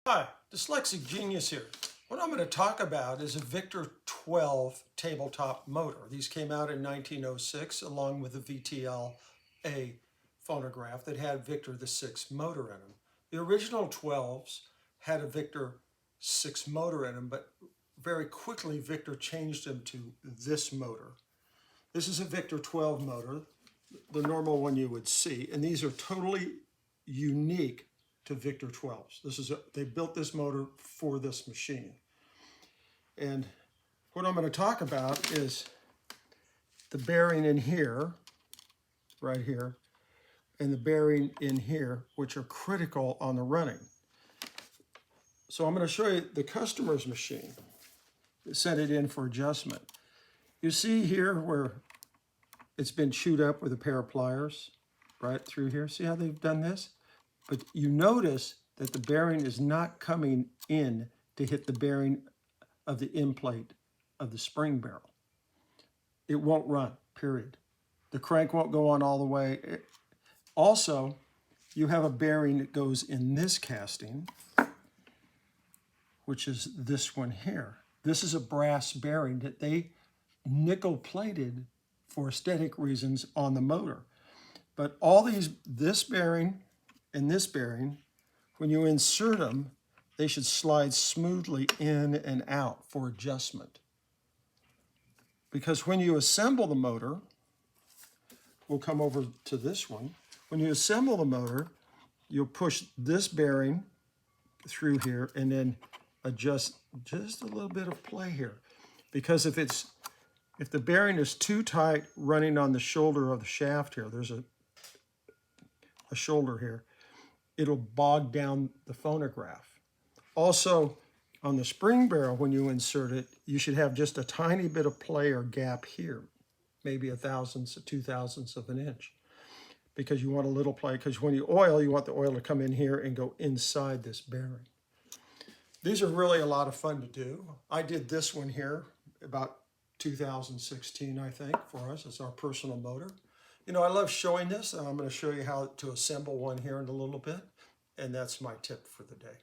Hi, Dyslexic Genius here. What I'm going to talk about is a Victor XII tabletop motor. These came out in 1906 along with the VTL A phonograph that had Victor VI motor in them. The original 12s had a Victor VI motor in them, but very quickly Victor changed them to this motor. This is a Victor XII motor, the normal one you would see, and these are totally unique to Victor XIIs. They built this motor for this machine. And what I'm going to talk about is the bearing in here, right here, and the bearing in here, which are critical on the running. So I'm going to show you the customer's machine. Sent it in for adjustment. You see here where it's been chewed up with a pair of pliers, right through here. See how they've done this? But you notice that the bearing is not coming in to hit the bearing of the end plate of the spring barrel. It won't run, period. The crank won't go on all the way. Also, you have a bearing that goes in this casting, which is this one here. This is a brass bearing that they nickel plated for aesthetic reasons on the motor. But all this bearing and this bearing, when you insert them, they should slide smoothly in and out for adjustment. Because when you assemble the motor, we'll come over to this one. When you assemble the motor, you'll push this bearing through here and then adjust just a little bit of play here. Because if the bearing is too tight running on the shoulder of the shaft here, there's a shoulder here, it'll bog down the phonograph. Also, on the spring barrel, when you insert it, you should have just a tiny bit of play or gap here, maybe 1/1000th to 2/1000ths of an inch, because you want a little play, because when you oil, you want the oil to come in here and go inside this bearing. These are really a lot of fun to do. I did this one here about 2016, I think, for us. It's our personal motor. You know, I love showing this, and I'm going to show you how to assemble one here in a little bit, and that's my tip for the day.